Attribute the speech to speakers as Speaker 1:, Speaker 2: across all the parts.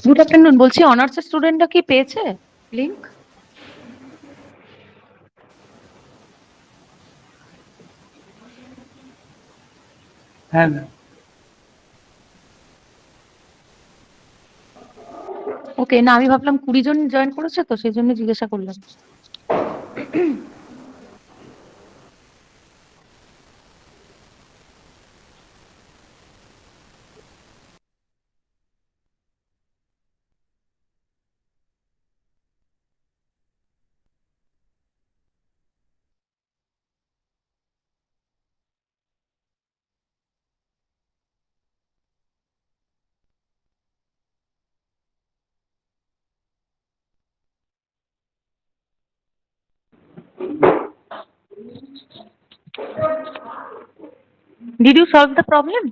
Speaker 1: Good afternoon, বলছি honours স্টুডেন্টরা কি পেয়েছে লিংক?
Speaker 2: হ্যাঁ ম্যাম।
Speaker 1: ওকে, না আমি ভাবলাম 20 জন জয়েন করেছে তো সেই জন্য জিজ্ঞাসা করলাম। Did you solve the problem?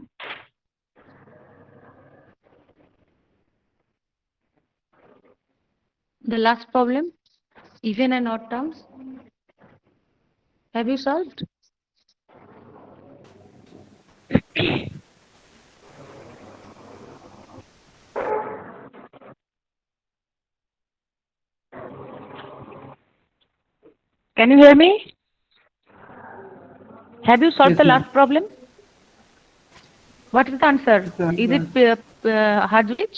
Speaker 1: The last problem, even and odd terms. Have you solved? Can you hear me? Have you solved
Speaker 2: Yes,
Speaker 1: the
Speaker 2: ma'am.
Speaker 1: last problem? What is the answer? Is it Harjwich?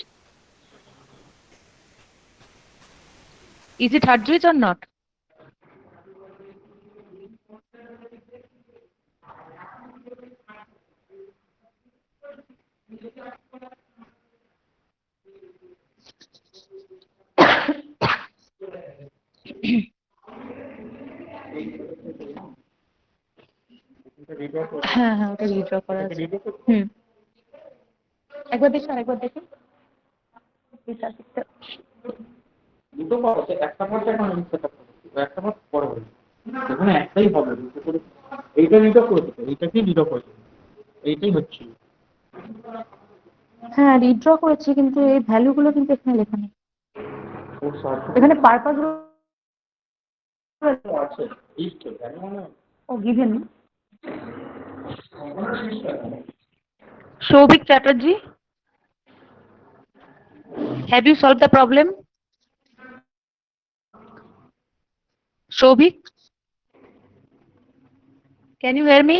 Speaker 1: Is it Harjwich or not? হ্যাঁ হ্যাঁ, ওটা redraw করা আছে। একবার দেখুন, আরেকবার দেখুন।
Speaker 3: দুটো পড়াচ্ছে, একটা পড়ছে এখন সেটা একটা পড় পরে বলি দেখুন একটাই হবে দুটো করে এইটা রিডও করেছে এইটাকে রিডও করেছে এইটাই হচ্ছে
Speaker 1: হ্যাঁ রিড্র করেছি, কিন্তু এই ভ্যালু গুলো কিন্তু এখানে লেখা নেই।
Speaker 3: ওর সার্চ
Speaker 1: এখানে পারপাস
Speaker 3: আছে লিস্ট জানি মানে
Speaker 1: ও given. Shobhik Chatterjee, have you solved the problem? Shobhik, can you hear me?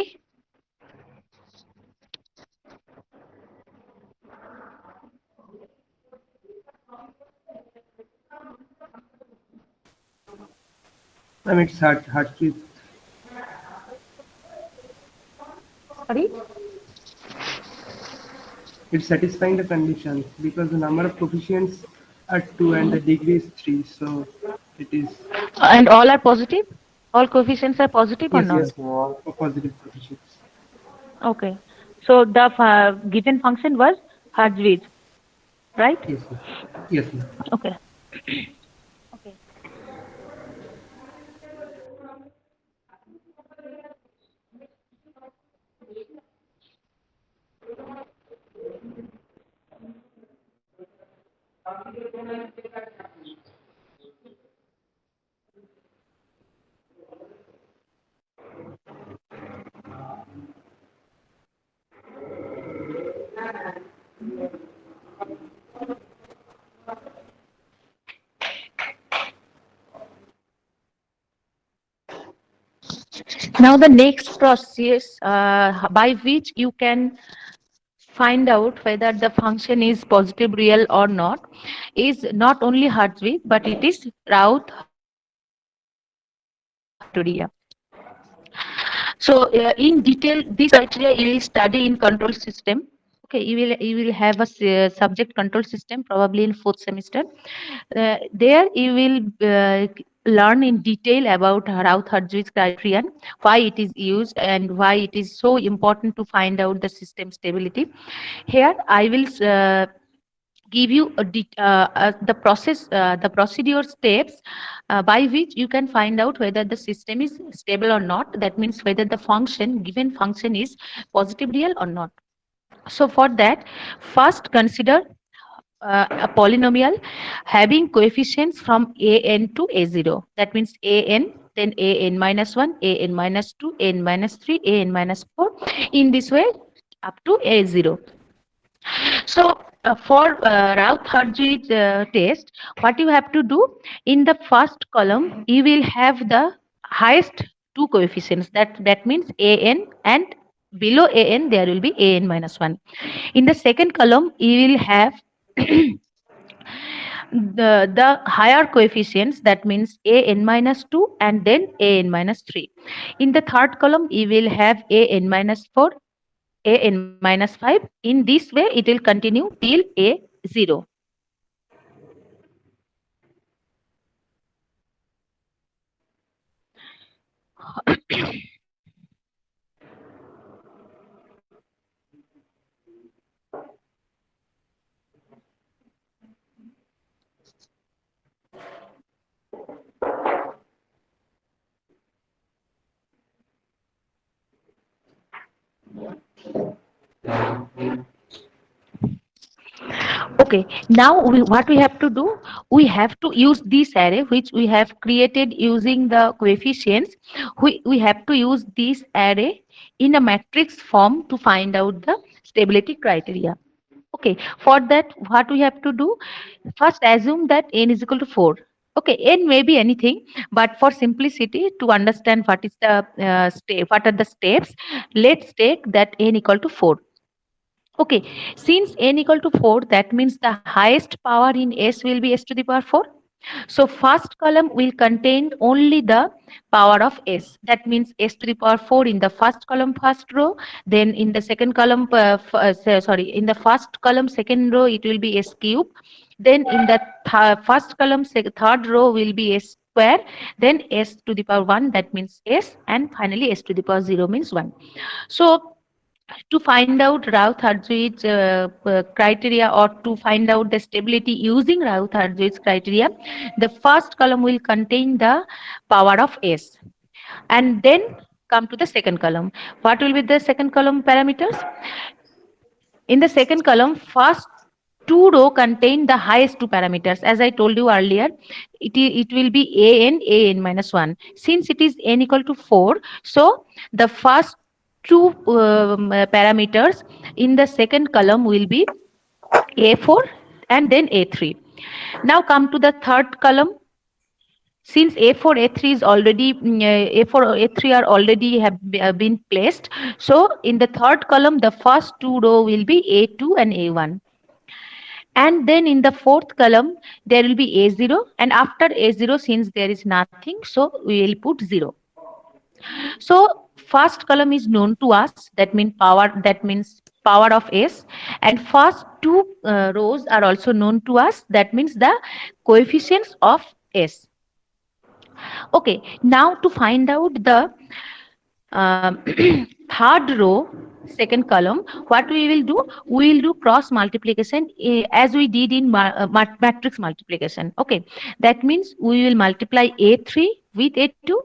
Speaker 2: Ma'am, it's Harshit.
Speaker 1: Sorry?
Speaker 2: It's satisfying the conditions because the number of coefficients are 2 and the degree is 3, so it is.
Speaker 1: And all are positive? All coefficients are positive or
Speaker 2: Yes,
Speaker 1: not?
Speaker 2: yes, positive coefficients.
Speaker 1: Okay. So the given function was Harjwich, right?
Speaker 2: Yes, ma'am. Yes, ma'am.
Speaker 1: Okay. Okay. Now the next process by which you can find out whether the function is positive real or not is not only Hartree, but it is Routh criteria. So in detail, this criteria you will study in control system. Okay, you will have a subject control system probably in 4th semester. There you will learn in detail about Routh-Hartwig criterion, why it is used and why it is so important to find out the system stability. Here I will give you the process, the procedure steps by which you can find out whether the system is stable or not. That means whether the given function is positive real or not. So for that, first consider a polynomial having coefficients from an to a0. That means an, then an minus 1, an minus 2, an minus 3, an minus 4. In this way, up to a0. So for Routh-Hartree test, what you have to do, in the first column you will have the highest two coefficients. That means an, and below an there will be an minus 1. In the second column you will have the higher coefficients, that means an minus 2 and then an minus 3. In the third column you will have an minus 4, an minus 5. In this way it will continue till a 0. Okay, now what we have to do, we have to use this array which we have created using the coefficients. We have to use this array in a matrix form to find out the stability criteria. Okay, for that what we have to do, first assume that n is equal to 4. Okay, n may be anything, but for simplicity to understand what is the what are the steps, let's take that n equal to 4. Okay, since n equal to 4, that means the highest power in S will be S to the power 4. So first column will contain only the power of S. That means S to the power 4 in the first column, first row. Then in the second column, in the first column, second row, it will be S cube. Then in the first column, third row will be S square. Then S to the power 1, that means S. And finally S to the power 0 means 1. So to find out Routh-Hartree criteria, or to find out the stability using Routh-Hartree criteria, the first column will contain the power of S. And then come to the second column. What will be the second column parameters? In the second column, first two row contain the highest two parameters. As I told you earlier, it will be an minus 1. Since it is n equal to 4, so the first two parameters in the second column will be a4 and then a3. Now come to the third column. Since a4 a3 is already a4 a3 are already have been placed, so in the third column the first two row will be a2 and a1. And then in the fourth column there will be a0, and after a0, since there is nothing, so we will put 0. So first column is known to us, that means power of S, and first two rows are also known to us, that means the coefficients of S. Okay, now to find out the third row, second column, what we will do, we will do cross multiplication as we did in matrix multiplication. Okay, that means we will multiply a3 with a2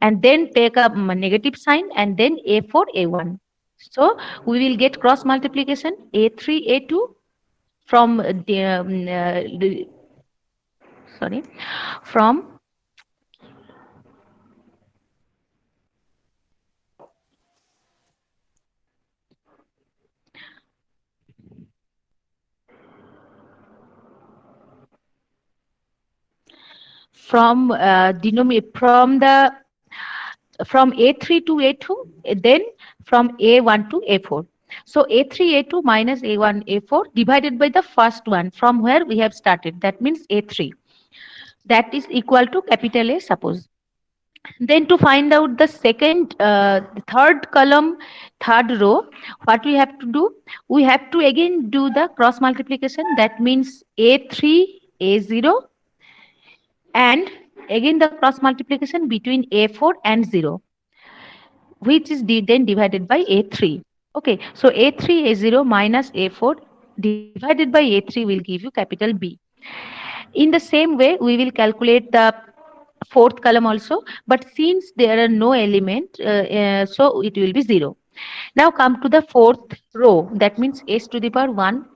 Speaker 1: and then take a negative sign and then a4 a1. So we will get cross multiplication a3 a2 from from a3 to a2, then from a1 to a4. So a3 a2 minus a1 a4 divided by the first one from where we have started, that means a3, that is equal to capital A, suppose. Then to find out the second third column, third row, what we have to do, we have to again do the cross multiplication, that means a3 a0, and again the cross multiplication between a4 and 0, which is then divided by a3. Okay, so a3 a0 minus a4 divided by a3 will give you capital B. In the same way, we will calculate the fourth column also, but since there are no element, so it will be 0. Now come to the fourth row, that means S to the power 1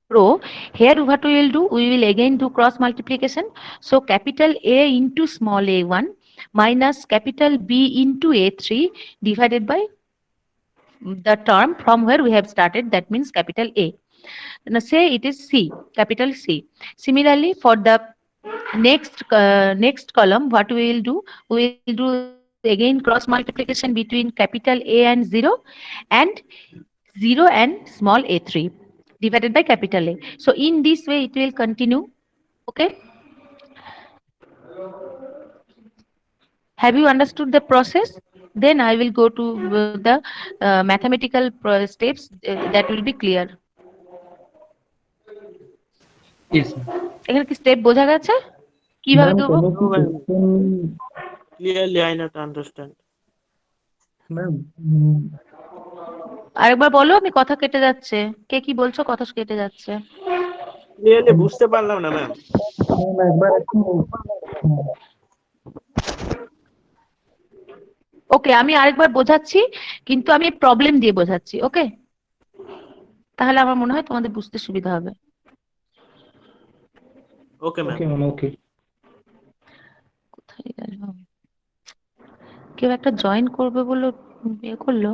Speaker 1: row. Here what we will do, we will again do cross multiplication. So capital A into small a1 minus capital B into a3 divided by the term from where we have started, that means capital A. Now say it is C, capital C. Similarly, for the next column, what we will do? We will do again cross multiplication between capital A and 0, and 0 and small a3 divided by capital A. So in this way it will continue. Okay. Have you understood the process? Then I will go to the mathematical steps that will be clear.
Speaker 2: Yes, ma'am.
Speaker 1: এখানে কি step বোঝা গেছে কিভাবে
Speaker 3: Ma'am,
Speaker 1: করব?
Speaker 3: can you
Speaker 4: No, ma'am.
Speaker 3: explain?
Speaker 4: Clearly, I not understand.
Speaker 3: Ma'am,
Speaker 1: আরেকবার বলো, আমি কথা কেটে যাচ্ছে। কে কি বলছো? কথা কেটে যাচ্ছে।
Speaker 4: Clearly বুঝতে পারলাম না ম্যাম।
Speaker 3: একবার একটু
Speaker 1: ওকে, আমি আরেকবার বোঝাচ্ছি, কিন্তু আমি প্রবলেম দিয়ে বোঝাচ্ছি। ওকে, তাহলে আমার মনে হয় তোমাদের বুঝতে সুবিধা হবে।
Speaker 4: Okay ma'am.
Speaker 3: ওকে ম্যাম, ওকে।
Speaker 1: কোথায় গেল? কেউ একটা জয়েন করবে বলে ইয়ে করলো।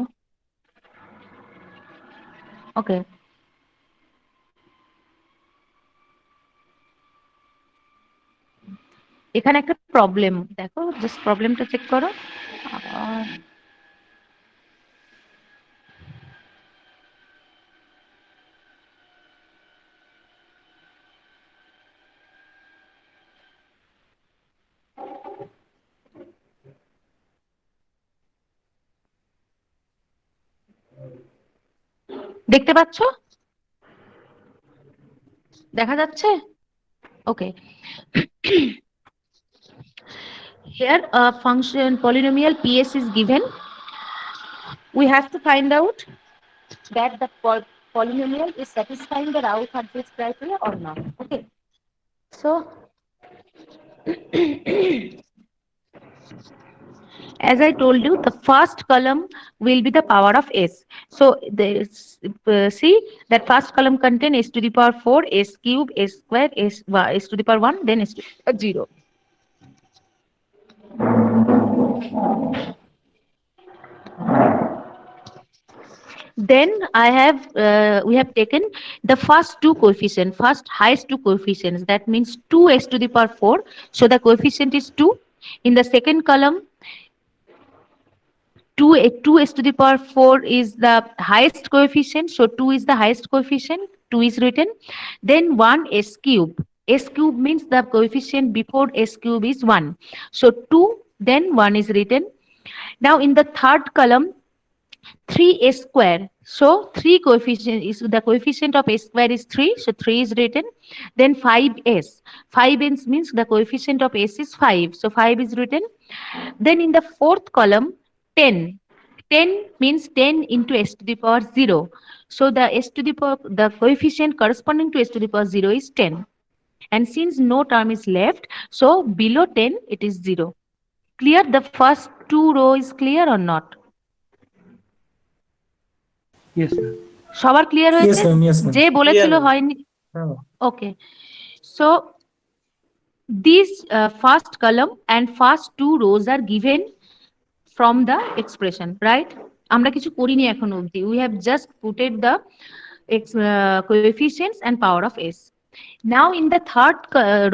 Speaker 1: ওকে, এখানে একটা প্রবলেম দেখো, জাস্ট প্রবলেমটা চেক করো। দেখতে পাচ্ছ? দেখা যাচ্ছে? ওকে। Here a function polynomial PS is given. We have to find out that the polynomial is satisfying the Rao-Hurwitz criteria or not. Okay. So as I told you, the first column will be the power of s. So see that first column contain s to the power 4, s cube, s square, s to the power 1, then s to the power 0. Then we have taken the first two coefficients, first highest two coefficients, that means 2s to the power 4. So the coefficient is 2. In the second column, 2s to the power 4 is the highest coefficient. So 2 is the highest coefficient. 2 is written. Then 1 s cube. S cube means the coefficient before s cube is 1. So 2, then 1 is written. Now in the third column, 3s square. So 3 coefficient is the coefficient of s square is 3. So 3 is written. Then 5s. 5s means the coefficient of s is 5. So 5 is written. Then in the fourth column, 10. 10 means 10 into s to the power 0. So the s to the power, the coefficient corresponding to s to the power 0 is 10. And since no term is left, so below 10 it is 0. Clear? The first two row is clear or not?
Speaker 2: yes, ma'am.
Speaker 1: সবার clear
Speaker 3: Yes,
Speaker 1: হয়েছে?
Speaker 3: ma'am. Yes, ma'am.
Speaker 1: যে বলেছিল
Speaker 4: Clear, ma'am.
Speaker 1: হয়নি।
Speaker 3: হ্যাঁ।
Speaker 1: Okay. So these first column and first two rows are given from the expression, right? আমরা কিছু করিনি এখন অবধি. We have just putted the coefficients and power of s. Now in the third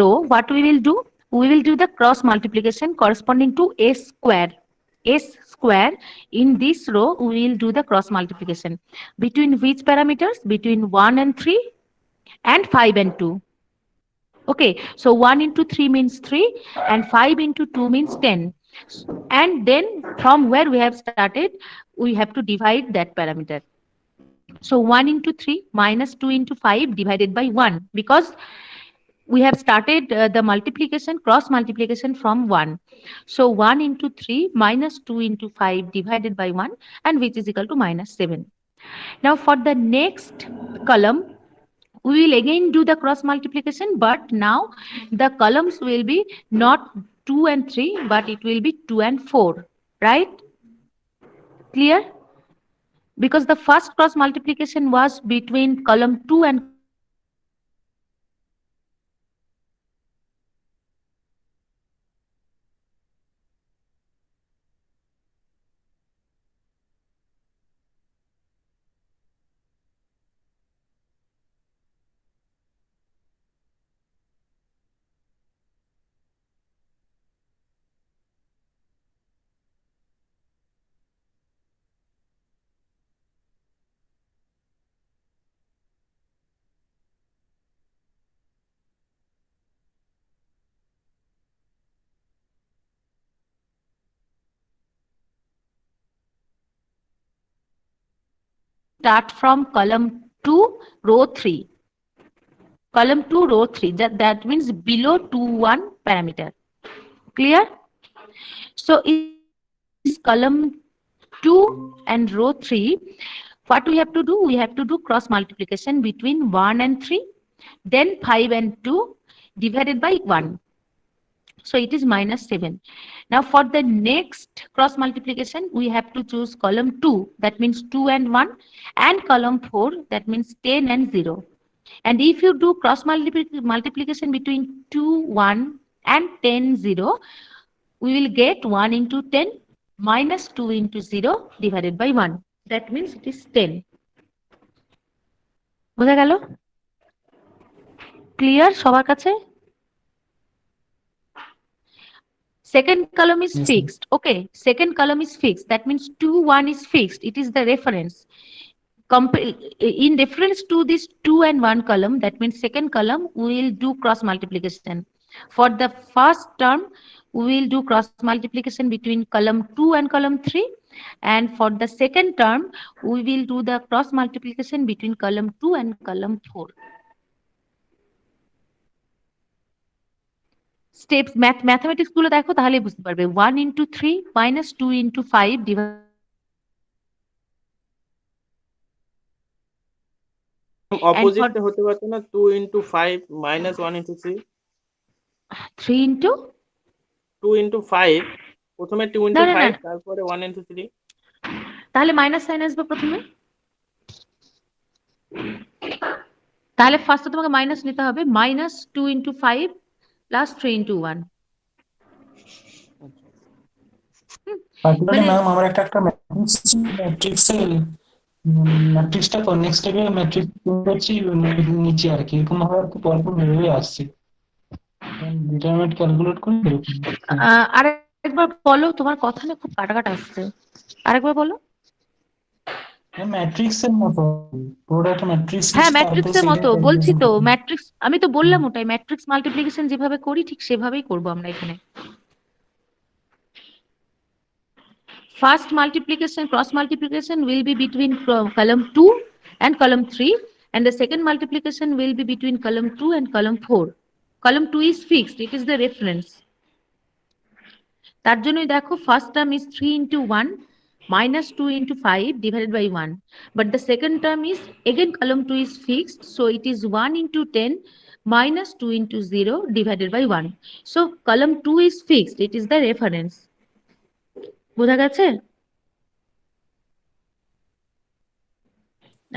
Speaker 1: row, what we will do? We will do the cross multiplication corresponding to s square. S square. In this row, we will do the cross multiplication. Between which parameters? Between 1 and 3 and 5 and 2. Okay, so 1 into 3 means 3 and 5 into 2 means 10. And then from where we have started, we have to divide that parameter. So 1 into 3 minus 2 into 5 divided by 1, because we have started the multiplication, cross multiplication from 1. So 1 into 3 minus 2 into 5 divided by 1, and which is equal to minus 7. Now for the next column, we will again do the cross multiplication, but now the columns will be not 2 and 3, but it will be 2 and 4, right? Clear? Because the first cross multiplication was between column 2 and start from column 2 row 3. Column 2 row 3, that means below 2 1 parameter. Clear? So is column 2 and row 3, what we have to do? We have to do cross multiplication between 1 and 3, then 5 and 2 divided by 1. So it is -7. Now for the next cross multiplication, we have to choose column 2, that means 2 and 1, and column 4, that means 10 and 0. And if you do cross multiplication between 2, 1 and 10, 0, we will get 1 into 10 minus 2 into 0 divided by 1. That means it is 10. বোঝা গেল? Clear সবার কাছে? Second column is
Speaker 5: Yes,
Speaker 1: fixed. Okay, second column is fixed. That means 2, 1 is fixed. It is the reference. In reference to this 2 and 1 column, that means second column, we will do cross multiplication. For the first term, we will do cross multiplication between column 2 and column 3. And for the second term, we will do the cross multiplication between column 2 and column 4. Steps mathematics গুলো দেখো তাহলে বুঝতে পারবে 1 into 3 minus 2 into 5 divided
Speaker 4: অপোজিটটা হতে পারতো না 2 into 5 minus 1 into 3
Speaker 1: 3 into
Speaker 4: 2 into 5 প্রথমে 2 into
Speaker 1: না, না, না।
Speaker 4: 5 তারপরে 1 into 3
Speaker 1: তাহলে মাইনাস সাইন আসবে প্রথমে তাহলে ফার্স্টে তোমাকে মাইনাস নিতে হবে -2 into 5 plus 3 into 1
Speaker 5: পার্টিকুলারলি
Speaker 1: মানে-
Speaker 5: ম্যাম আমার একটা ম্যাট্রিক্সটা নেক্সট স্টেপে ম্যাট্রিক্স করছি নিচে আর কি এরকম ভাবে আর কি পরপর বেরিয়ে আসছে ডিটারমিনেন্ট ক্যালকুলেট করে এরকম
Speaker 1: আরেকবার বলো তোমার কথা না খুব কাটা আসছে আরেকবার বলো
Speaker 5: ম্যাট্রিক্সের মতো পুরোটা একটা ম্যাট্রিক্স
Speaker 1: হ্যাঁ ম্যাট্রিক্সের মতো বলছি তো ম্যাট্রিক্স আমি তো বললাম ওটাই ম্যাট্রিক্স মাল্টিপ্লিকেশন যেভাবে করি ঠিক সেভাবেই করব আমরা এখানে First multiplication, cross multiplication will be between column 2 and column 3, and the second multiplication will be between column 2 and column 4. Column 2 is fixed, it is the reference. তার জন্যই দেখো first term is 3 into 1 minus 2 into 5 divided by 1. But the second term is again column 2 is fixed, so it is 1 into 10 minus 2 into 0 divided by 1. So column 2 is fixed, it is the reference. বোঝা গেছে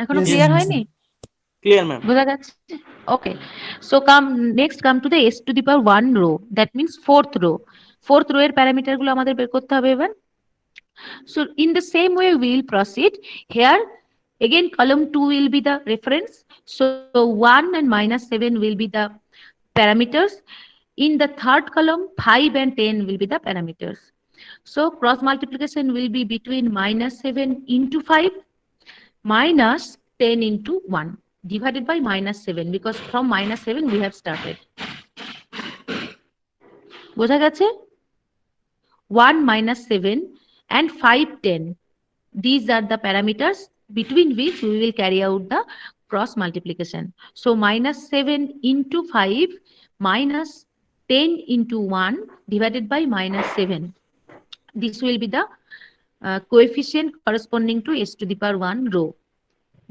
Speaker 1: এখনো
Speaker 5: Yes,
Speaker 1: clear
Speaker 5: yes,
Speaker 1: হয়নি
Speaker 4: clear ma'am
Speaker 1: বোঝা গেছে okay so next come to the s to the power 1 row that means fourth row এর parameter গুলো আমাদের বের করতে হবে এবার so in the same way we will proceed here again column 2 will be the reference so 1 and -7 will be the parameters in the third column 5 and 10 will be the parameters. So cross multiplication will be between -7 into 5 minus 10 into 1 divided by -7 because from -7 we have started. বোঝা গেছে 1 -7 and 5 10. These are the parameters between which we will carry out the cross multiplication. So -7 into 5 minus 10 into 1 divided by -7. This will be the coefficient corresponding to s to the power 1 row.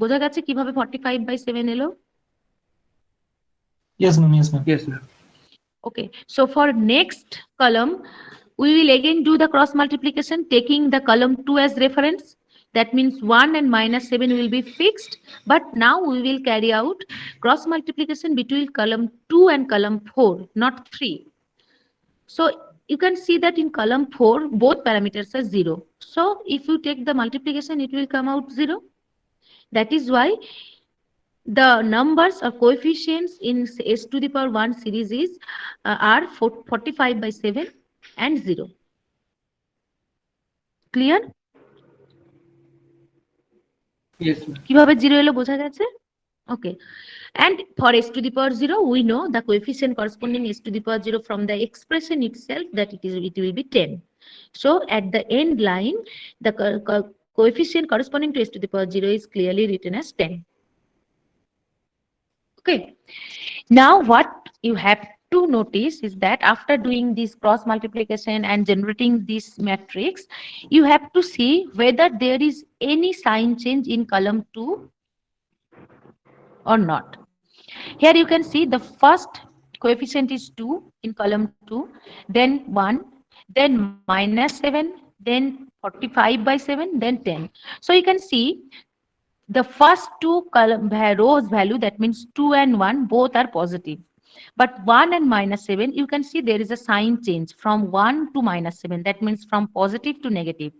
Speaker 1: বোঝা গেছে কিভাবে 45/7 এলো?
Speaker 5: Yes, ma'am. Yes, ma'am.
Speaker 2: Yes, ma'am.
Speaker 1: Okay, so for next column, we will again do the cross multiplication taking the column 2 as reference. That means 1 and -7 will be fixed, but now we will carry out cross multiplication between column 2 and column 4, not 3. So you can see that in column 4, both parameters are 0. So if you take the multiplication, it will come out 0. That is why the numbers or coefficients in s to the power 1 series is are 45/7 and 0. Clear?
Speaker 2: Yes, ma'am.
Speaker 1: কিভাবে 0 এলো বোঝা গেছে? Okay. And for s to the power 0, we know the coefficient corresponding s to the power 0 from the expression itself that it will be 10. So at the end line, the coefficient corresponding to s to the power 0 is clearly written as 10. Okay. Now what you have to notice is that after doing this cross multiplication and generating this matrix, you have to see whether there is any sign change in column 2 or not. Here you can see the first coefficient is 2 in column 2, then 1, then minus 7, then 45 by 7, then 10. So you can see the first two column rows value, that means 2 and 1, both are positive. But 1 and minus 7, you can see there is a sign change from 1 to minus 7. That means from positive to negative.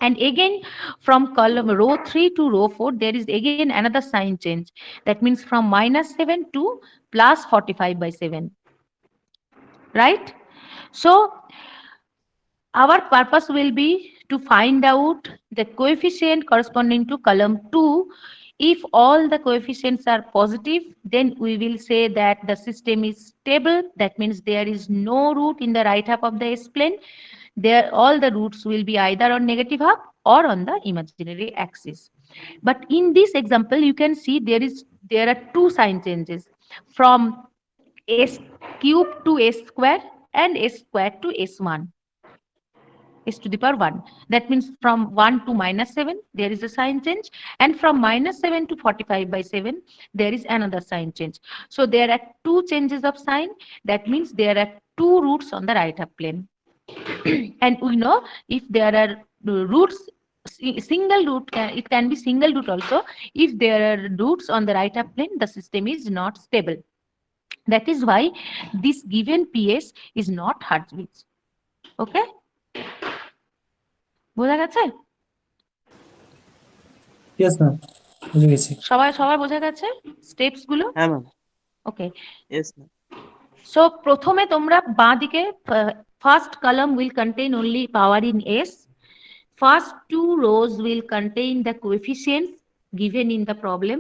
Speaker 1: And again, from column row 3 to row 4, there is again another sign change. That means from minus 7 to plus 45 by 7. Right? So our purpose will be to find out the coefficient corresponding to column 2. If all the coefficients are positive, then we will say that the system is stable. That means there is no root in the right half of the S-plane. There, all the roots will be either on negative half or on the imaginary axis. But in this example, you can see there are two sign changes from s cube to s square and s square to s1. S to the power 1. That means from 1 to minus 7, there is a sign change. And from minus 7 to 45 by 7, there is another sign change. So there are two changes of sign. That means there are two roots on the right half plane. And we know if there are roots, single root, it can be single root also. If there are roots on the right half plane, the system is not stable. That is why this given PS is not Hertzsprung. Okay? বোঝা গেছে?
Speaker 5: Yes ma'am, বুঝে গেছি।
Speaker 1: সবাই সবাই বোঝা গেছে steps গুলো?
Speaker 4: হ্যাঁ ma'am,
Speaker 1: okay.
Speaker 4: Yes ma'am.
Speaker 1: So প্রথমে তোমরা বাঁ দিকে first column will contain only power in s. First two rows will contain the coefficients given in the problem.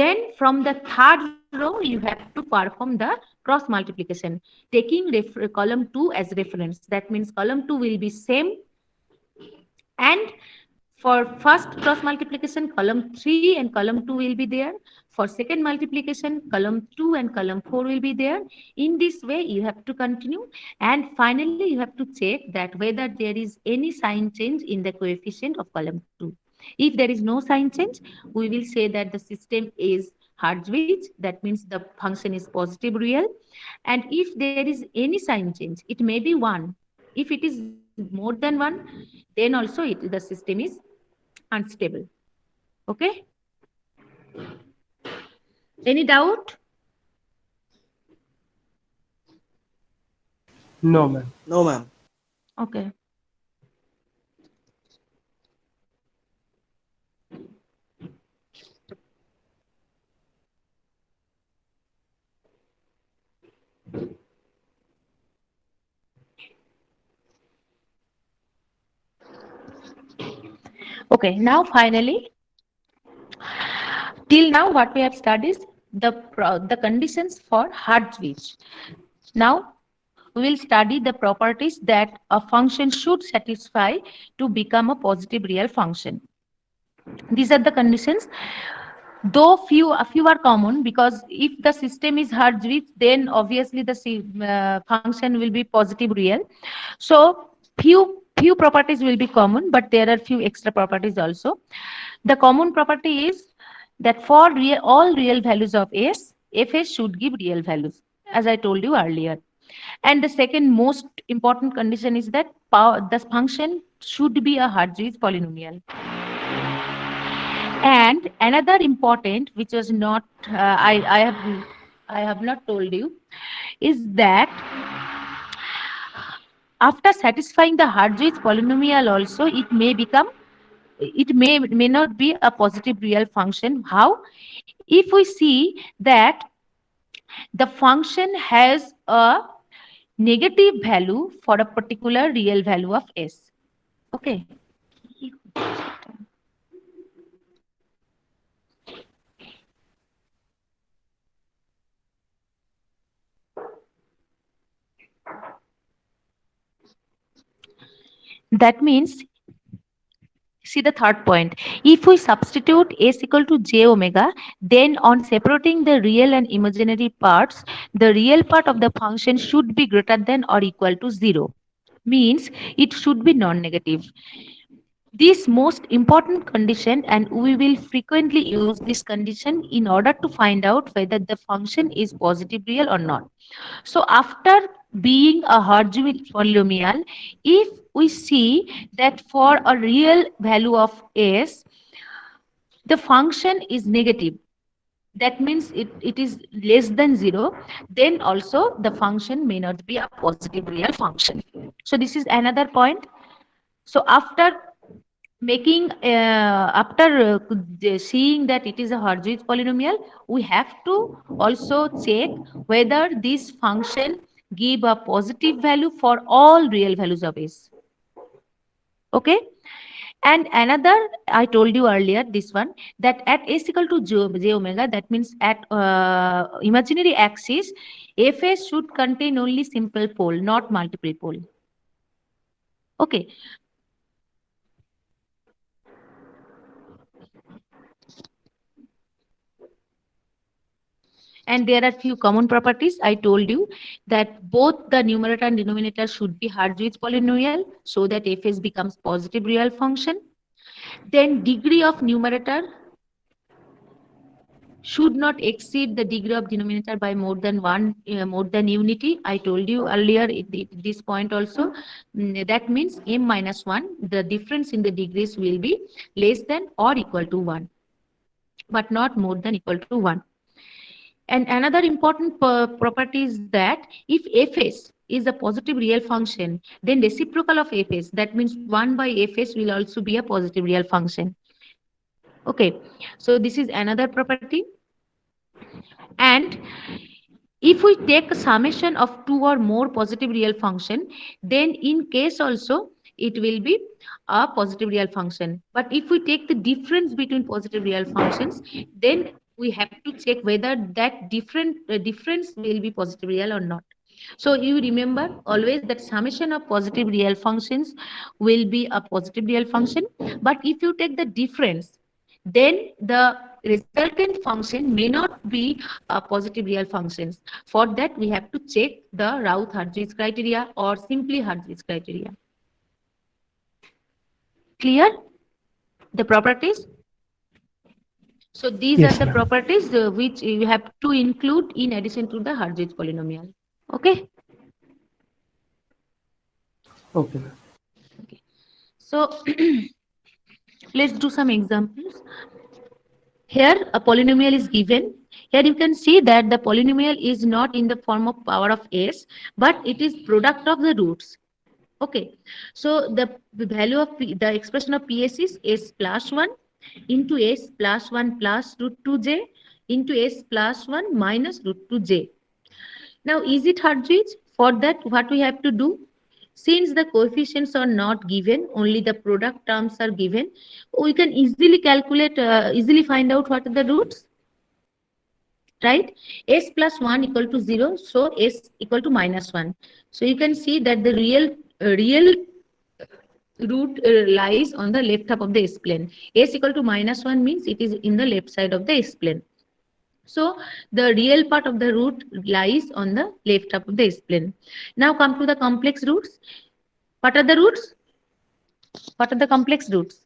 Speaker 1: Then from the third row, you have to perform the cross multiplication, taking column 2 as reference. That means column 2 will be same. And for first cross multiplication, column 3 and column 2 will be there. For second multiplication, column 2 and column 4 will be there. In this way, you have to continue. And finally, you have to check that whether there is any sign change in the coefficient of column 2. If there is no sign change, we will say that the system is Hertzsprung. That means the function is positive real. And if there is any sign change, it may be 1. If it is more than 1, then also the system is unstable. Okay? Any doubt?
Speaker 2: No, ma'am.
Speaker 4: No ma'am.
Speaker 1: Okay. Okay, now finally, till now what we have studied is the conditions for Hertzsprung. Now we will study the properties that a function should satisfy to become a positive real function. These are the conditions. Though few are common, because if the system is Hertzsprung, then obviously the function will be positive real. So few properties will be common, but there are few extra properties also. The common property is that for all real values of s, fs should give real values, as I told you earlier. And the second most important condition is that the function should be a Hertzsprung polynomial. And another important, which was not I have not told you, is that after satisfying the Hertzsprung polynomial also, it may not be a positive real function. How? If we see that the function has a negative value for a particular real value of s. Okay. That means see the third point. If we substitute s equal to j omega, then on separating the real and imaginary parts, the real part of the function should be greater than or equal to 0. Means it should be non-negative. This most important condition, and we will frequently use this condition in order to find out whether the function is positive real or not. So after being a Hartree polynomial, if we see that for a real value of s, the function is negative, that means it is less than 0, then also the function may not be a positive real function. So this is another point. So after making seeing that it is a Hartree polynomial, we have to also check whether this function give a positive value for all real values of s. Okay. And another, I told you earlier, this one, that at s equal to j omega, that means at imaginary axis, fs should contain only simple pole, not multiple pole. Okay. And there are few common properties. I told you that both the numerator and denominator should be Hartree polynomial so that fs becomes positive real function. Then degree of numerator should not exceed the degree of denominator by more than unity. I told you earlier this point also. That means m minus 1, the difference in the degrees will be less than or equal to 1, but not more than equal to 1. And another important property is that if fs is a positive real function, then reciprocal of fs, that means 1 by fs, will also be a positive real function. Okay, so this is another property. And if we take a summation of two or more positive real function, then in case also it will be a positive real function. But if we take the difference between positive real functions, then we have to check whether that difference will be positive real or not. So you remember always that summation of positive real functions will be a positive real function. But if you take the difference, then the resultant function may not be a positive real functions. For that, we have to check the Routh-Hartree criteria or simply Hartree criteria. Clear? The properties? So these
Speaker 2: Yes,
Speaker 1: are the
Speaker 2: ma'am.
Speaker 1: properties which you have to include in addition to the Hartree polynomial. Okay?
Speaker 2: Okay, ma'am.
Speaker 1: Okay. So let's do some examples. Here a polynomial is given. Here you can see that the polynomial is not in the form of power of s, but it is product of the roots. Okay, so the value of the expression of ps is s plus 1 into s plus 1 plus root 2j into s plus 1 minus root 2j. Now, is it Hartree? For that, what we have to do? Since the coefficients are not given, only the product terms are given, we can easily calculate, easily find out what are the roots. Right? S plus 1 equal to 0, so s equal to minus 1. So you can see that the real root lies on the left half of the s plane. S equal to minus 1 means it is in the left side of the s plane. So the real part of the root lies on the left half of the s plane. Now come to the complex roots. What are the roots? What are the complex roots?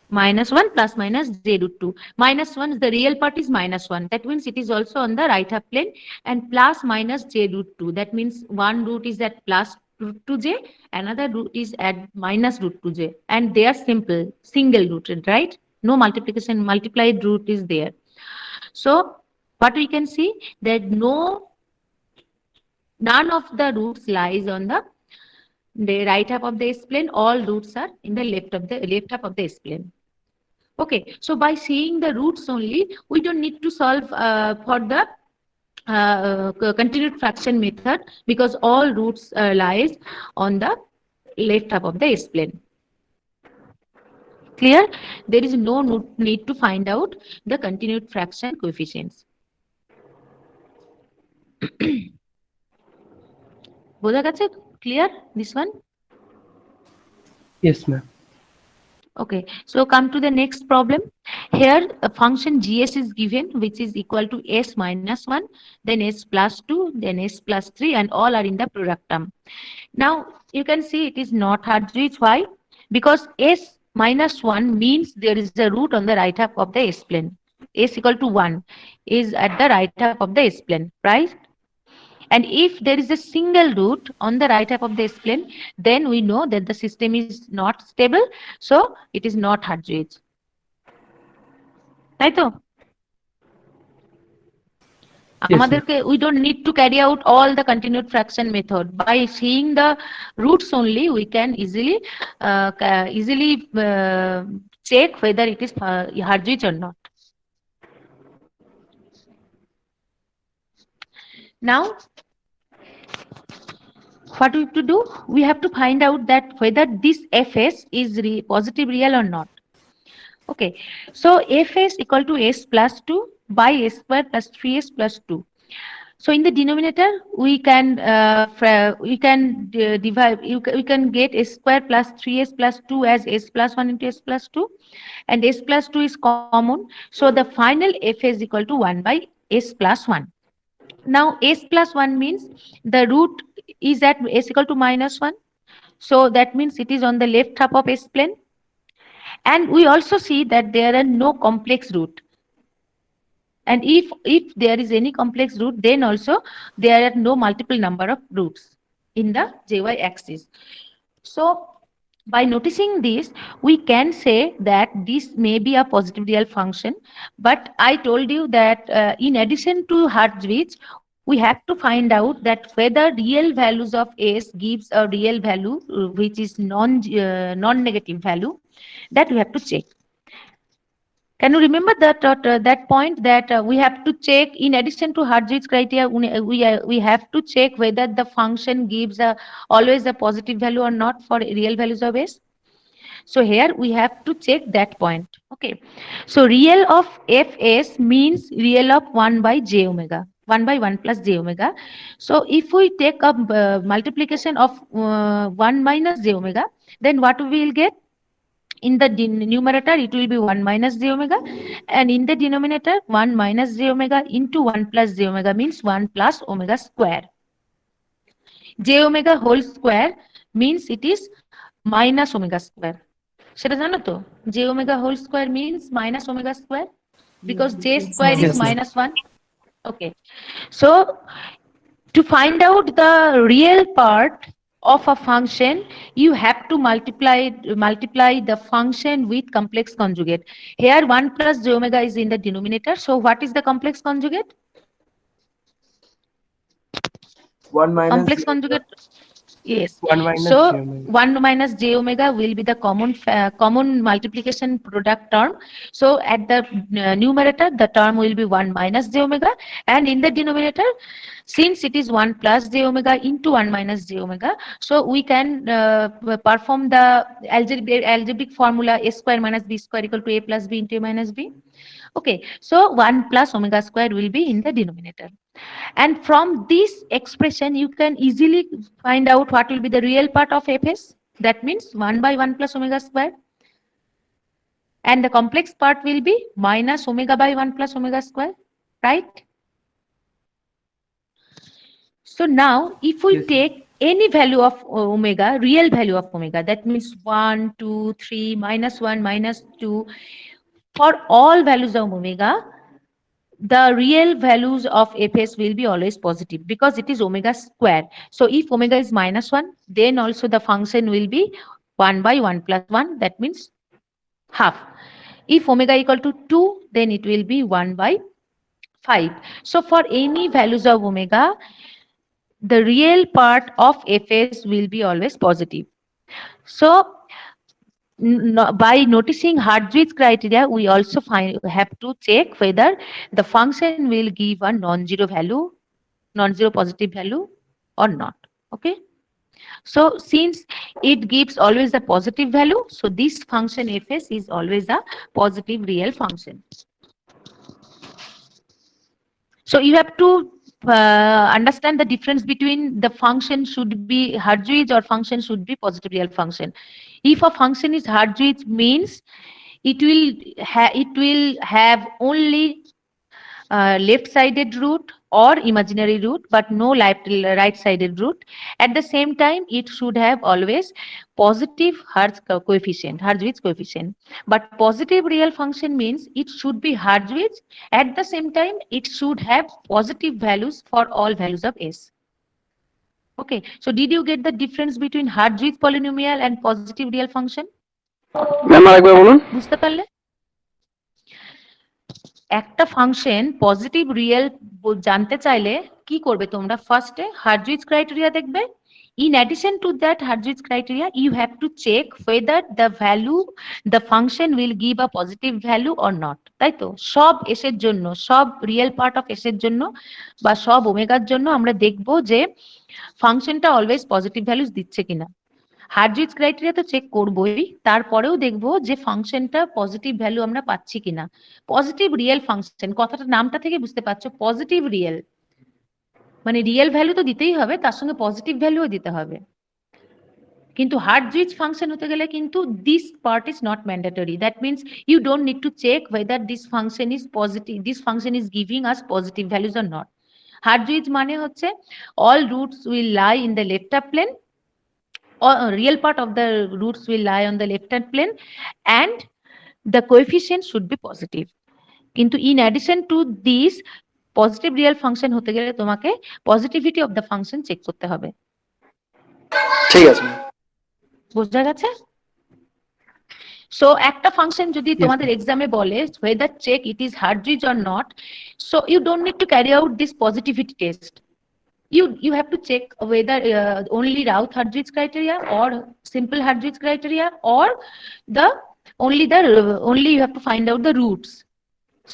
Speaker 1: Minus 1 plus minus j root 2. Minus 1, the real part is minus 1. That means it is also on the right half plane, and plus minus j root 2. That means one root is at plus root 2j, another root is at minus root 2j. And they are simple, single rooted, right? No multiplication, multiplied root is there. So what we can see that none of the roots lies on the right half of the s plane. All roots are in the left half of the s plane. Okay, so by seeing the roots only, we don't need to solve for the continued fraction method, because all roots lies on the left half of the s plane. Clear? There is no need to find out the continued fraction coefficients. বোঝা গেছে? Clear this one?
Speaker 2: Yes, ma'am.
Speaker 1: Okay, so come to the next problem. Here a function gs is given, which is equal to s minus 1, then s plus 2, then s plus 3, and all are in the product term. Now you can see it is not Hartwig. Why? Because s minus 1 means there is a root on the right half of the s plane. S equal to 1 is at the right half of the s plane, right? And if there is a single root on the right half of the S plane, then we know that the system is not stable, so it is not Hartwig. তাই তো?
Speaker 2: Yes, ma'am.
Speaker 1: আমাদেরকে we don't need to carry out all the continued fraction method. By seeing the roots only, we can easily check whether it is Hartwig or not. Now, what we have to do? We have to find out that whether this fs is positive real or not. Okay, so fs equal to s plus 2 by s square plus 3s plus 2. So in the denominator, we can divide. We can get s square plus 3s plus 2 as s plus 1 into s plus 2, and s plus 2 is common. So the final f is equal to 1 by s plus 1. Now s plus 1 means the root is at s equal to minus 1. So that means it is on the left half of s plane. And we also see that there are no complex root. And if there is any complex root, then also there are no multiple number of roots in the jy axis. So by noticing this, we can say that this may be a positive real function. But I told you that in addition to Hartwig, we have to find out that whether real values of s gives a real value which is non-negative value, that we have to check. Can you remember that point that we have to check in addition to Hartwig criteria? We have to check whether the function gives always a positive value or not for real values of s. So here we have to check that point. Okay, so real of fs means real of 1 by j omega, 1 by 1 plus j omega. So if we take up multiplication of 1 minus j omega, then what we will get? In the numerator, it will be 1 minus j omega, and in the denominator, 1 minus j omega into 1 plus j omega means 1 plus omega square. J omega whole square means it is minus omega square. সেটা জানো তো? J omega whole square means minus omega square because j square is minus 1. Okay, so to find out the real part of a function, you have to multiply the function with complex conjugate. Here 1 plus j omega is in the denominator. So what is the complex conjugate?
Speaker 4: 1 minus
Speaker 1: Complex conjugate. Yes.
Speaker 2: 1 minus
Speaker 1: So
Speaker 2: j omega.
Speaker 1: 1 minus j omega will be the common multiplication product term. So at the numerator, the term will be 1 minus j omega, and in the denominator, since it is 1 plus j omega into 1 minus j omega, so we can perform the algebraic formula a square minus b square equal to a plus b into a minus b. Okay, so 1 plus omega square will be in the denominator. And from this expression, you can easily find out what will be the real part of fs. That means 1 by 1 plus omega square. And the complex part will be minus omega by 1 plus omega square, right? So now, if we
Speaker 2: Yes.
Speaker 1: take any value of omega, real value of omega, that means 1, 2, 3, minus 1, minus 2, for all values of omega, the real values of fs will be always positive because it is omega square. So if omega is minus 1, then also the function will be 1 by 1 plus 1, that means half. If omega equal to 2, then it will be 1 by 5. So for any values of omega, the real part of fs will be always positive. So by noticing Hartwig criteria, we also have to check whether the function will give a non-zero positive value or not. Okay, so since it gives always a positive value, so this function fs is always a positive real function. So you have to understand the difference between the function should be Hartwig or function should be positive real function. If a function is Hartwig means it will have only left-sided root or imaginary root, but no right-sided root. At the same time, it should have always positive Hartwig coefficient. But positive real function means it should be Hartwig. At the same time, it should have positive values for all values of s. Okay, so did you get the difference between Hartwig polynomial and positive real function?
Speaker 6: Ma'am আরেকবার বলুন।
Speaker 1: বুঝতে পারলে? একটা function positive real জানতে চাইলে কি করবে তোমরা? ফার্স্টে Hartwig criteria দেখবে। In addition to that Hartwig criteria, you have to check whether the function will give a positive value or not. তাই তো? সব s এর জন্য, সব রিয়েল পার্ট অফ s এর জন্য বা সব ওমেগার জন্য আমরা দেখব যে ফাংশনটা অলওয়েজ পজিটিভ ভ্যালুস দিচ্ছে কিনা। Hartwig criteria তো চেক করবই, তারপরেও দেখবো যে ফাংশনটা পজিটিভ ভ্যালু আমরা পাচ্ছি কিনা। পজিটিভ রিয়েল ফাংশন, কথাটা নামটা থেকে বুঝতে পারছো, পজিটিভ রিয়েল মানে রিয়েল ভ্যালু তো দিতেই হবে, তার সঙ্গে পজিটিভ ভ্যালুও দিতে হবে। কিন্তু Hartwig ফাংশন হতে গেলে কিন্তু this part is not mandatory. That means you don't need to check whether this function is positive, this function is giving us positive values or not. Hartwig মানে হচ্ছে all roots will lie in the left half plane, or real part of the roots will lie on the left hand plane, and the coefficient should be positive. কিন্তু in addition to this positive real function হতে গেলে তোমাকে positivity of the function check করতে হবে।
Speaker 6: ঠিক আছে।
Speaker 1: বোঝা গেছে? সো একটা ফাংশন যদি তোমাদের এক্সামে বলে whether check it is Hartwig or not, so you don't need to carry out this positivity test. You have to check whether only Routh-Hartwig criteria or simple Hartwig criteria, or only you have to find out the roots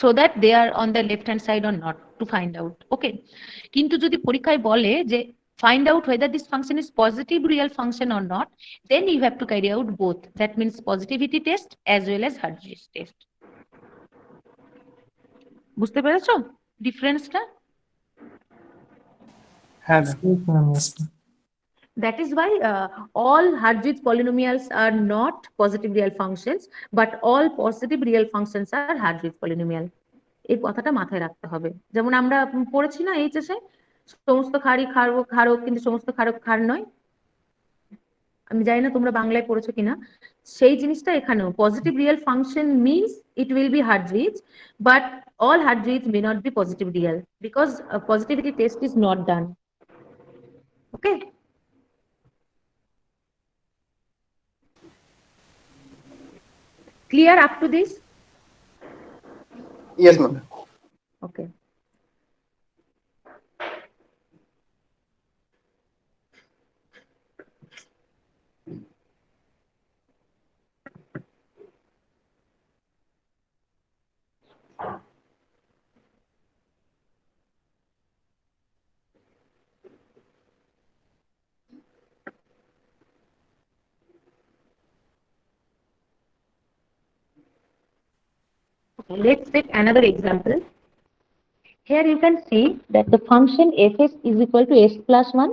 Speaker 1: so that they are on the left hand side or not to find out. Okay, কিন্তু যদি পরীক্ষায় বলে যে find out whether this function is positive real function or not, then you have to carry out both. That means positivity test as well as Hartwig test. বুঝতে পেরেছো ডিফারেন্সটা?
Speaker 2: হ্যাঁ
Speaker 5: Yes, ma'am, yes, ma'am.
Speaker 1: That is why all Hartwig polynomials are not positive real functions, but all positive real functions are Hartwig polynomial. এই কথাটা মাথায় রাখতে হবে। যেমন আমরা পড়েছি না এইচএস এ, সমস্ত খাড়ি খারক কিন্তু সমস্ত খারক খার নয়। আমি জানি না তোমরা বাংলায় পড়েছো কিনা, সেই জিনিসটা এখানেও positive real function means it will be Hartwig, but all Hartwig may not be positive real because positivity test is not done. Okay. Clear up to this?
Speaker 6: Yes ma'am.
Speaker 1: Okay. Okay, let's take another example. Here you can see that the function fs is equal to s plus 1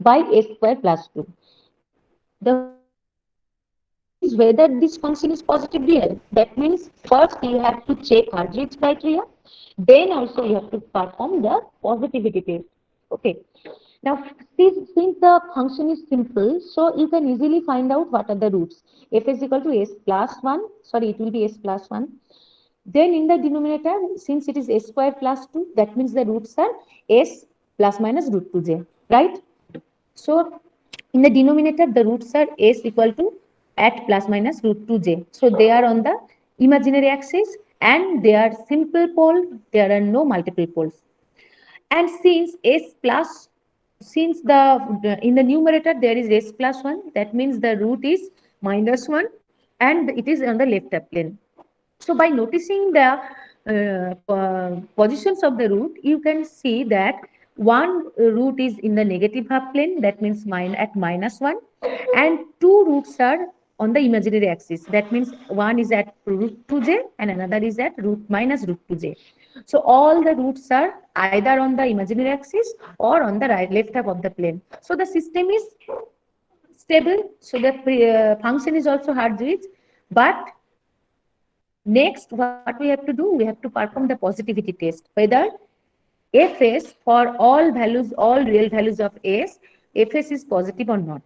Speaker 1: by s square plus 2. The is whether this function is positive real. That means first you have to check Hartwig criteria, then also you have to perform the positivity test. Okay. Now, since the function is simple, so you can easily find out what are the roots. F is equal to s plus 1, sorry, it will be s plus 1. Then in the denominator, since it is s square plus 2, that means the roots are s plus minus root 2j, right? So in the denominator, the roots are s equal to at plus minus root 2j. So they are on the imaginary axis and they are simple pole, there are no multiple poles. And since in the numerator there is s plus 1, that means the root is minus 1 and it is on the left half plane. So by noticing the positions of the root, you can see that one root is in the negative half plane, that means at minus 1, and two roots are on the imaginary axis. That means one is at root 2j and another is at root minus root 2j. So all the roots are either on the imaginary axis or on the left half of the plane. So the system is stable. So the function is also Hartwig. But next, what we have to do, we have to perform the positivity test. Whether Fs for all values, all real values of S, Fs is positive or not.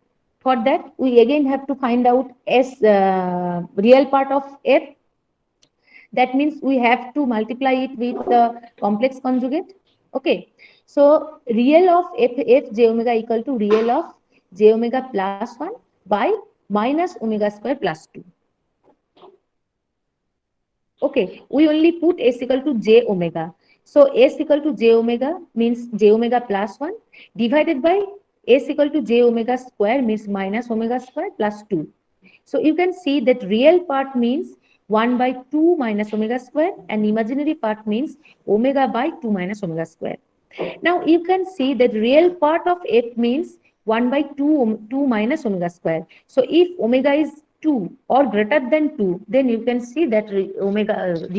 Speaker 1: For that, we again have to find out S real part of F. That means we have to multiply it with the complex conjugate. Okay. So real of F j omega equal to real of j omega plus 1 by minus omega square plus 2. Okay, we only put S equal to j omega. So S equal to j omega means j omega plus 1 divided by S equal to j omega square means minus omega square plus 2. So you can see that real part means 1 by 2 minus omega square and imaginary part means omega by 2 minus omega square. Now you can see that real part of F means 1 by 2 minus omega square. So if omega is 2 or greater than 2, then you can see that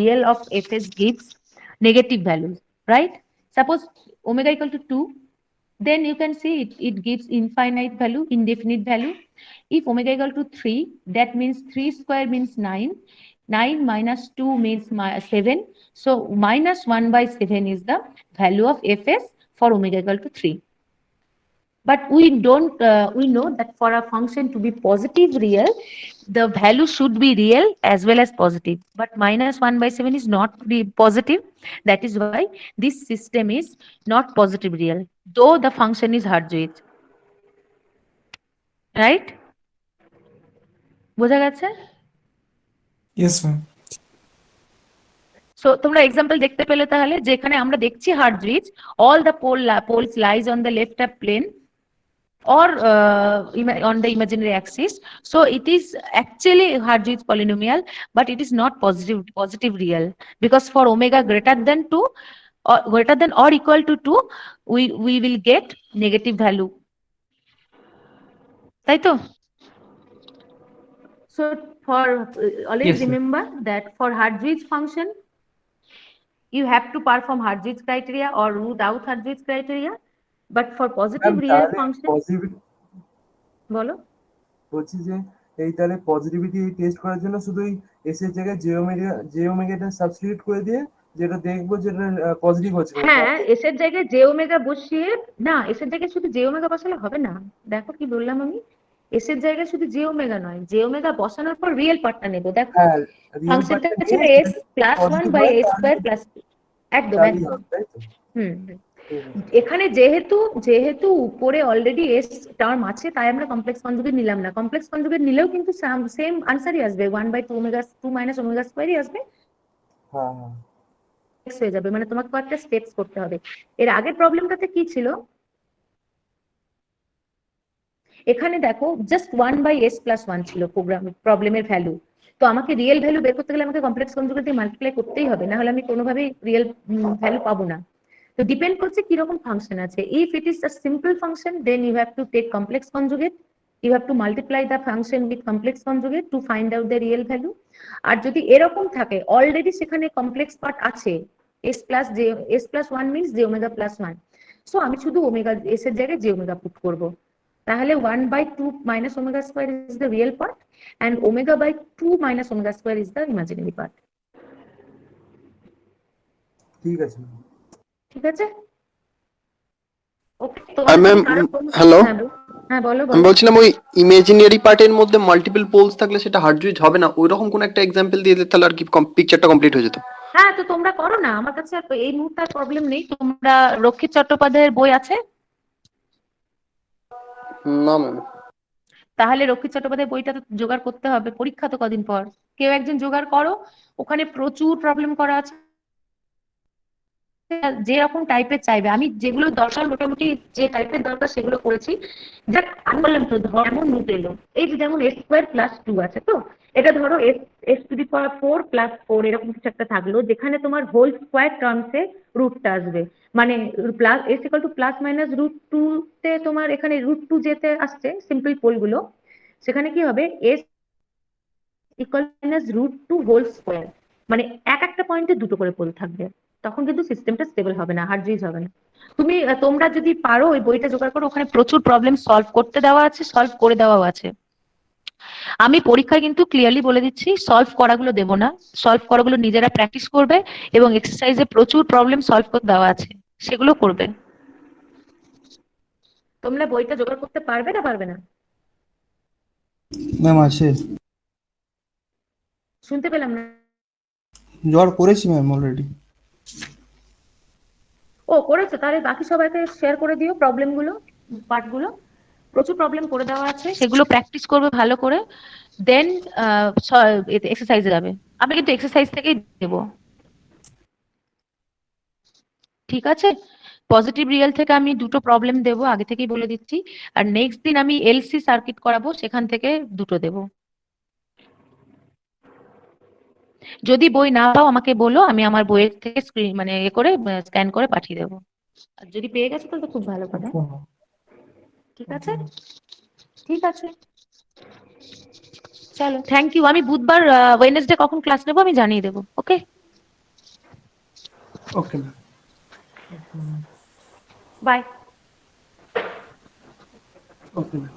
Speaker 1: real of Fs gives negative values, right? Suppose omega equal to 2, then you can see it gives infinite value, indefinite value. If omega equal to 3, that means 3 square means 9. 9 minus 2 means 7. So minus 1 by 7 is the value of Fs for omega equal to 3. But we don't, we know that for a function to be positive real, the value should be real as well as positive. But minus 1 by 7 is not positive. That is why this system is not positive real, though the function is Hartwig. Right? বোঝা গেছে?
Speaker 5: Yes, ma'am.
Speaker 1: So তোমরা example দেখতে পেলে তাহলে যেখানে আমরা দেখছি Hartwig, all the poles lies on the left half plane or on the imaginary axis. So it is actually Hartwig polynomial, but it is not positive real, because for omega greater than 2 or greater than or equal to 2, we will get negative value. তাই তো? So for always
Speaker 5: Yes, sir.
Speaker 1: remember that for Hartwig function, you have to perform Hartwig criteria or without Hartwig criteria. But for positive
Speaker 7: ma'am
Speaker 1: real
Speaker 7: তাহলে
Speaker 1: function,
Speaker 7: positivity
Speaker 1: বলো।
Speaker 7: বলছি যে এই তাহলে positivity test করার জন্য শুধু এস এর জায়গায় জে ওমেগাটা সাবস্টিটিউট করে দিয়ে যেটা দেখবো যেটা পজিটিভ হচ্ছে
Speaker 1: হ্যাঁ, এস এর জায়গায় জে ওমেগা বসিয়ে, না এস এর জায়গায় শুধু জে ওমেগা বসালে হবে না। দেখো কি বললাম আমি, এস এর জায়গায় শুধু জে ওমেগা নয়, জে ওমেগা বসানোর পর রিয়েল পার্টটা নেবো। দেখো
Speaker 7: হ্যাঁ রিয়েল
Speaker 1: ফাংশনটা
Speaker 7: পার্টটা
Speaker 1: ছিল
Speaker 7: নিয়ে
Speaker 1: s plus 1 by s square plus 2। একদম
Speaker 7: তাহলেই
Speaker 1: একদম।
Speaker 7: হবে, তাই তো?
Speaker 1: হুম।
Speaker 7: ঠিক আছে।
Speaker 1: এখানে যেহেতু উপরে অলরেডি এস টার্ম আছে, তাই আমরা কমপ্লেক্স কনজুগেট নিলাম না। কমপ্লেক্স কনজুগেট নিলেও কিন্তু সেম আনসারই আসবে, 1 বাই 2 ওমেগা 2 মাইনাস ওমেগা স্কয়ারই আসবে,
Speaker 7: হ্যাঁ হ্যাঁ
Speaker 1: হয়ে যাবে। মানে তোমাকে কয়েকটা স্টেপস করতে হবে। এর আগের প্রবলেমটাতে কি ছিল, এখানে দেখো জাস্ট 1 বাই এস প্লাস 1 ছিল প্রবলেমের ভ্যালু। তো আমাকে রিয়েল ভ্যালু বের করতে গেলে আমাকে কমপ্লেক্স কনজুগেট দিয়ে মাল্টিপ্লাই করতেই হবে, না হলে আমি কোনোভাবেই রিয়েল ভ্যালু পাবো না। তো ডিপেন্ড করছে কিরকম ফাংশন আছে। If it is a simple function, then you have to take complex conjugate, you have to multiply the function with complex conjugate to find out the real value. আর যদি এরকম থাকে অলরেডি সেখানে complex part আছে, s plus 1 means j omega plus 1, so আমি শুধু omega S এর জায়গায় জে ওমেগা পুট করবো। তাহলে 1 by 2 minus omega square is the real part and omega by 2 minus omega square is the imaginary part.
Speaker 7: ঠিক আছে।
Speaker 1: ঠিক আছে? ওকে,
Speaker 6: আর ম্যাম হ্যালো,
Speaker 1: হ্যাঁ বলো
Speaker 6: আমি
Speaker 1: বলো।
Speaker 6: বলছিলাম ওই ইমাজিনারি পার্টের মধ্যে মাল্টিপল পোলস থাকলে সেটা হার্টজুইজ হবে না, ওই রকম কোন একটা এক্সাম্পল দিয়ে দিতে তাহলে আর কি পিকচারটা কমপ্লিট হয়ে যেত।
Speaker 1: হ্যাঁ, তো তোমরা করো না, আমার কাছে এই মুহূর্তে প্রবলেম নেই। তোমরা রক্ষিত চট্টোপাধ্যায়ের বই আছে?
Speaker 6: না ম্যাম।
Speaker 1: তাহলে রক্ষিত চট্টোপাধ্যায়ের বইটা তো জোগাড় করতে হবে, পরীক্ষা তো কদিন পর। কেউ একজন জোগাড় করো, ওখানে প্রচুর প্রবলেম করা আছে, যেরকম টাইপের চাইবে। আমি যেগুলো দরকার মোটামুটি যে টাইপের দরকার সেগুলো করেছি। যাক আমি বললাম তো, ধর এমন রুট এলো, এই যে যেমন এস স্কোয়ার প্লাস 2 আছে, তো এটা ধরো S two the power 4 plus 4 এরকম কিছু একটা থাকলো, যেখানে তোমার হোল স্কোয়ার টার্মসে রুটটা আসবে। মানে plus s equal to plus minus root 2 তে তোমার এখানে রুট 2 যেতে আসছে সিম্পল পোলগুলো, সেখানে কি হবে s equal minus √2 whole square, মানে এক একটা পয়েন্টে দুটো করে পোল থাকবে, তখন কিন্তু সিস্টেমটা স্টেবল হবে না, হার্ডজিজ হবে না। তোমরা যদি পারো ওই বইটা জোগাড় করো, ওখানে প্রচুর প্রবলেম সলভ করতে দেওয়া আছে, সলভ করে দেওয়াও আছে। আমি পরীক্ষায় কিন্তু ক্লিয়ারলি বলে দিচ্ছি, সলভ করাগুলো দেবো না, সলভ করাগুলো নিজেরা প্র্যাকটিস করবে, এবং এক্সারসাইজে প্রচুর প্রবলেম সলভ করতে দেওয়া আছে, সেগুলো করবে। তোমরা বইটা জোগাড় করতে পারবে না পারবে না?
Speaker 8: ম্যাম আছে,
Speaker 1: শুনতে পেলাম না।
Speaker 8: জোগাড় করেছি ম্যাম অলরেডি।
Speaker 1: ও করেছো, তাহলে বাকি সবাইকে শেয়ার করে দিও প্রবলেমগুলো, পার্টগুলো। প্রচুর প্রবলেম করে দেওয়া আছে, সেগুলো প্র্যাকটিস করবে ভালো করে, দেন এক্সারসাইজে যাবে। আমি কিন্তু এক্সারসাইজ থেকেই দেবো, ঠিক আছে? পজিটিভ রিয়েল থেকে আমি দুটো প্রবলেম দেবো, আগে থেকেই বলে দিচ্ছি। আর নেক্সট দিন আমি এলসি সার্কিট করাবো, সেখান থেকে দুটো দেবো। যদি বই না পাও আমাকে বলো, আমি আমার বইয়ের থেকে স্ক্রিন মানে করে স্ক্যান করে পাঠিয়ে দেবো। আর যদি পেয়ে গেছো তাহলে তো খুব ভালো কথা। ঠিক আছে, ঠিক আছে, চলো, থ্যাংক ইউ। আমি বুধবার ওয়েডনেসডে কখন ক্লাস নেবো আমি জানিয়ে দেবো। Okay,
Speaker 2: okay ma'am.
Speaker 1: Bye.
Speaker 2: Okay ma'am.